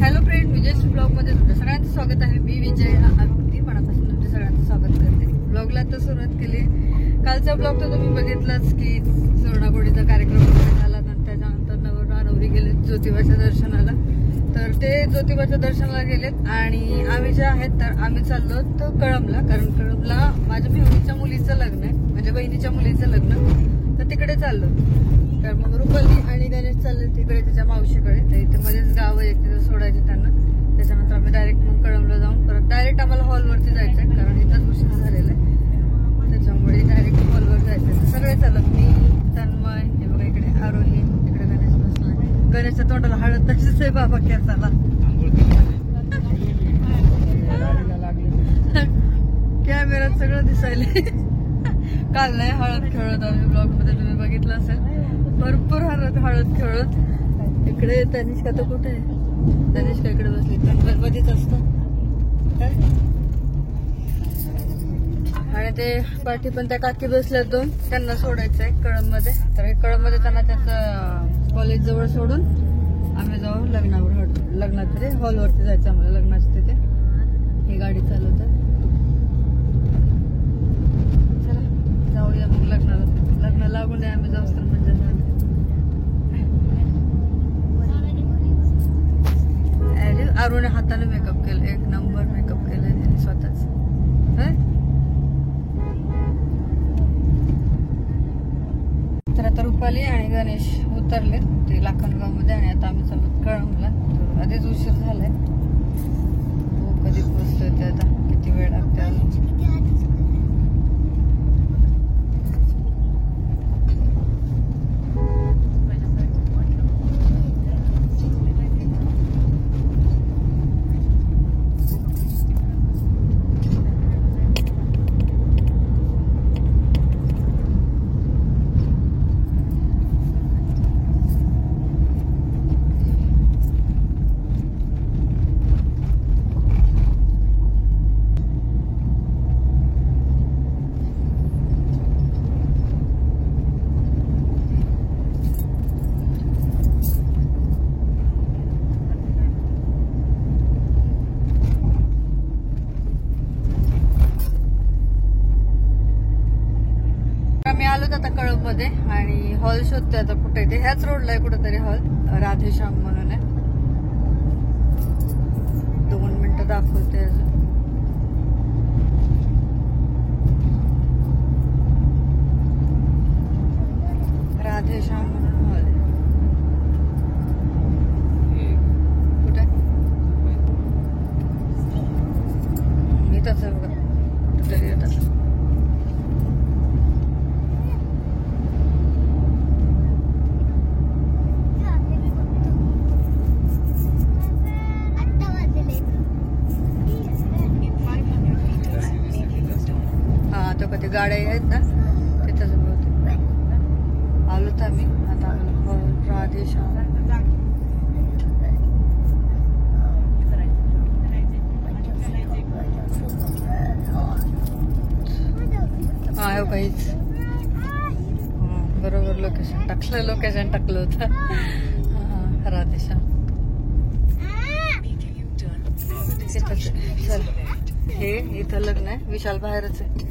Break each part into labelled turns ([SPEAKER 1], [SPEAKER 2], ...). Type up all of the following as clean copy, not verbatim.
[SPEAKER 1] Hello friend, विजयश्री blog मध्ये तुमच्या सगळ्यांचं स्वागत आहे. मी विजय अगदी मनापासून तुमच्या सगळ्यांचं स्वागत करते. ब्लॉगला तर सुरुवात केली. कालचा ब्लॉग तर तुम्ही बघितलाच की सुवर्णाकोडीचा कार्यक्रम झाला आणि त्याच्यानंतर नवरा नवरी गेले ज्योतिबाच्या दर्शनाला. तर ते ज्योतिबाच्या दर्शनाला गेलेत आणि आम्ही जे आहेत तर आम्ही चाललो तर कळमला, कारण कळमला माझ्या बहिणीच्या मुलीचं लग्न आहे, म्हणजे बहिणीच्या मुलीचं लग्न, तर तिकडे चाललो. तर मग रुपाली आणि गणेश चालले तिकडे त्याच्या मावशीकडे. तर इथे मध्येच गाव आहे, तिथं सोडायचे त्यांना. त्याच्यानंतर आम्ही डायरेक्ट मग कळमला जाऊन परत डायरेक्ट आम्हाला हॉलवरती जायचंय, कारण इथंच उशीर झालेला आहे. त्याच्यामुळे डायरेक्ट हॉलवर जायचंय. सगळे चालत, मी, तन्मय, हे बघा इकडे आरोही, तिकडे गणेश बसला. गणेशच्या तोंडाला हळद तशीच आहे बाबा केसाला. कॅमेऱ्यात सगळं दिसायलंय. काल नाही हळद खेळत आम्ही ब्लॉग मध्ये तुम्ही बघितलं असेल, भरपूर हळद खेळत. इकडे तनिष्का तर कुठे आहे? तनिष्का इकडे बसली, गणपतीच असतो. आणि ते पाठी पण त्या काकी बसल्या दोन, त्यांना सोडायचंय कळम मध्ये. तर कळम मध्ये त्यांना त्याचं कॉलेज जवळ सोडून आम्ही जाऊ लग्नावर. लग्नात तिथे हॉलवरती जायचं आम्हाला, लग्नाच्या तिथे. ही गाडी चालवतात. जाऊया मग लग्नाला. लग्न लागून आहे आम्ही जाऊ तर म्हणजे अरुणे हाताने मेकअप केलं, एक नंबर मेकअप केलाय त्याने स्वतःच. तर आता रुपाली आणि गणेश उतरलेत ते लाखनगाव मध्ये आणि आता आम्ही चाललो कळमला. आधीच उशीर झालाय. हो, कधी पोहोचतोय ते आता, किती वेळ लागते अजून. आम्ही आलोत आता कळम मध्ये आणि हॉल शोधतोय आता कुठे ते. ह्याच रोडला आहे कुठेतरी हॉल, राधेश्याम म्हणून आहे. 2 मिनिटं दाखवते अजून. राधेश्याम म्हणून हॉल आहे. कुठे? इथंच आहे बघा, कुठेतरी येतात. कधी गाड्या आहेत ना तिथंच बहुतेक. आलो तर आम्ही आता. राधेश्याम हा हो काहीच. बरोबर लोकेशन टाकलं होतं. राधेश्याम चल. हे इथं लग्न आहे, विशाल बाहेरच आहे.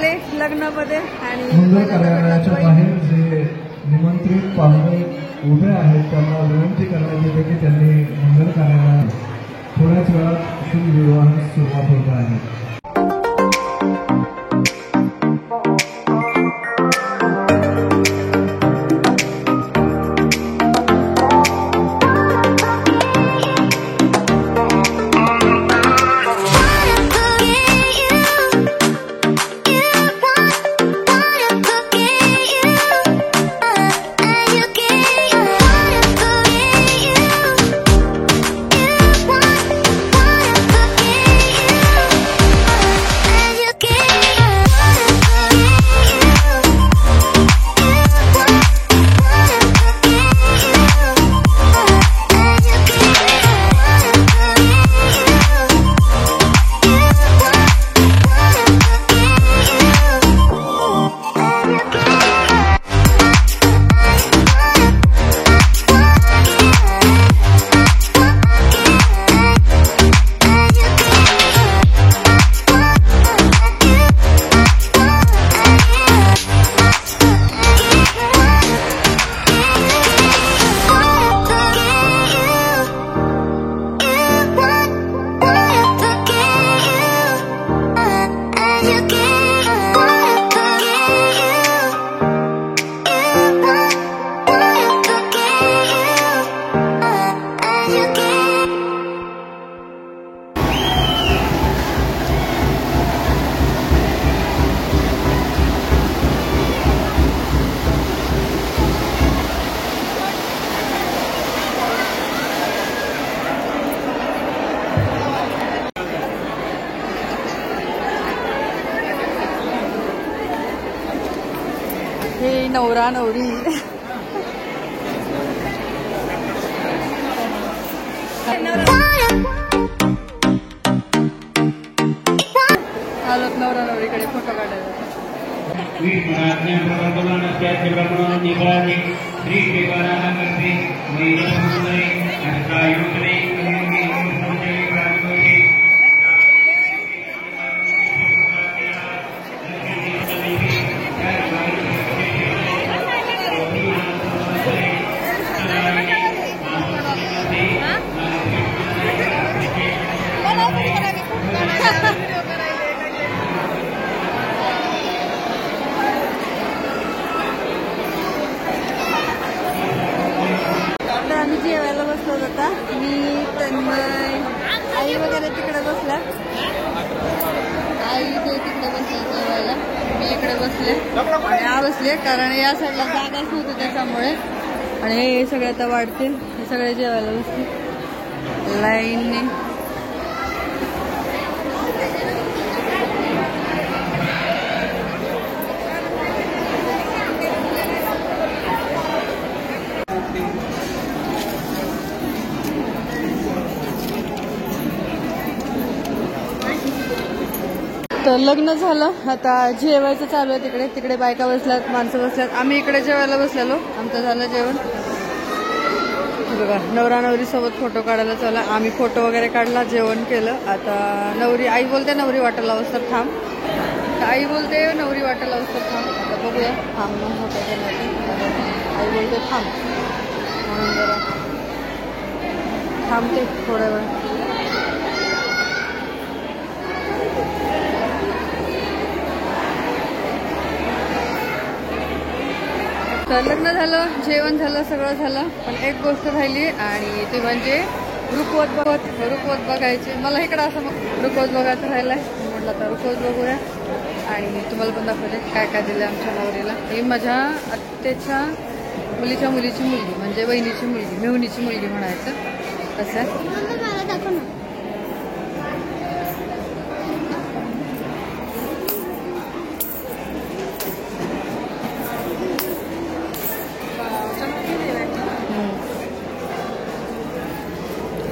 [SPEAKER 1] आले लग्नामध्ये आणि
[SPEAKER 2] मंगल कार्यालयाच्या बाहेर जे निमंत्रित पाहुणे उभे आहेत त्यांना विनंती करण्यात येते की त्यांनी मंगल कार्यालयात थोड्याच वेळात शिवविवाहास सुरुवात होत आहे.
[SPEAKER 1] हे नवरा नवरी आलोत नवरा नवरीकडे फोटो काढायला. आम्ही जेवायला बसलो होता. मी तन्मय आई वगैरे तिकडे बसल्या. आई ते तिकडे बसले जेवायला. मी इकडे बसले आणि बसले कारण या साईडला जागाच नव्हती त्याच्यामुळे. आणि हे सगळे आता वाढतील. हे सगळे जेवायला बसतील लाईनने. तर लग्न झालं आता जेवायचं चालू आहे. तिकडे तिकडे बायका बसल्यात, माणसं बसल्यात. आम्ही इकडे जेवायला बसलेलो. आमचं झालं जेवण. बघा नवरा नवरी सोबत फोटो काढायला चालला. आम्ही फोटो वगैरे काढला, जेवण केलं. आता नवरी आई बोलते नवरी वाटेल लावस तर थांब. आई बोलते नवरी वाटेल लावस तर थांब. आता बघूया थांब फोटो केला. आई बोलते थांब म्हणून जरा थांबते थोड्या वेळ. तर लग्न झालं, जेवण झालं, सगळं झालं. पण एक गोष्ट राहिली आणि ती म्हणजे रुखवत बघायची. मला इकडं असं रुखवत बघायचं राहिलंय. म्हटलं आता रुखवत बघूया आणि तुम्हाला पण दाखवते काय काय दिलं आमच्या नवरीला. ही माझ्या आत्याच्या मुलीची मुलगी म्हणजे बहिणीची मुलगी, मेहुणीची मुलगी म्हणायचं तसं.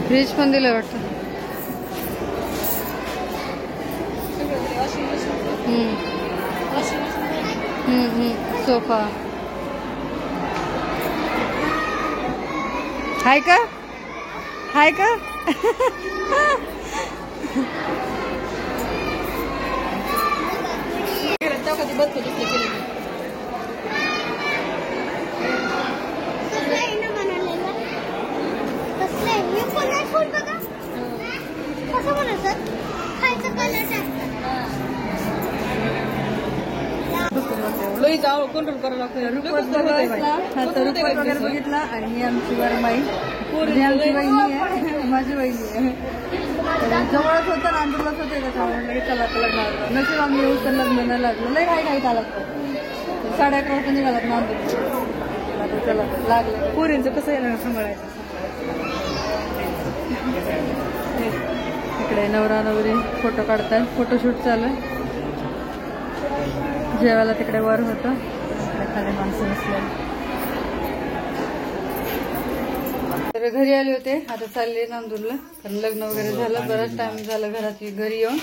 [SPEAKER 1] फ्रीज पण दिलं वाटतं. सोफा हाय का कधी बघतो दुसरे केले लोई जाऊ कंट्रोल करावं लागतं वगैरे बघितला आणि ही आमची वरमाई ही आमची वहिनी आहे माझी वहिनी आहे जवळच होतं नांदूरलाच होते त्याच्यामुळे चला लग्न नशीब आम्ही येऊ तर लग्न नाही लागलं लई काही काही आला 11:30 वाजता निघालात नांदूर चला लागलं पोरींचं कसं येणार सांभाळायचं इकडे नवरा नवरी फोटो काढतायत फोटोशूट चालू आहे जेवायला तिकडे वर होतं खाली माणसं बसले तर घरी आले होते आता चालले नांदूरला कारण लग्न वगैरे झालं बराच टाइम झाला घरात घरी येऊन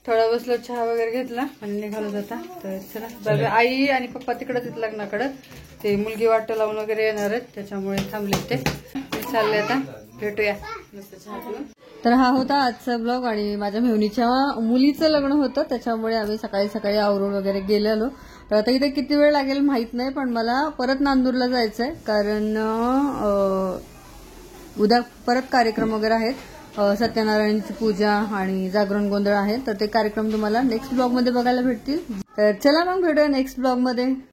[SPEAKER 1] थोडा बसलो चहा वगैरे घेतला आणि निघालो जाता तर चला बघा आई आणि पप्पा तिकडे आहेत लग्नाकडे ते मुलगी वाट लावून वगैरे येणार आहेत त्याच्यामुळे थांबले ते चालले आता भेटूया तर हा होता आजचा ब्लॉग आणि माझ्या मेहुणीच्या मुलीचं लग्न होतं त्याच्यामुळे आम्ही सकाळी सकाळी आवरून वगैरे गेलेलो तर आता इथे किती वेळ लागेल माहित नाही पण मला परत नांदूरला जायचंय कारण उद्या परत कार्यक्रम वगैरे आहेत सत्यनारायणची पूजा आणि जागरण गोंधळ आहे तर ते कार्यक्रम तुम्हाला नेक्स्ट ब्लॉग मध्ये बघायला भेटतील तर चला मग भेटूया नेक्स्ट ब्लॉग मध्ये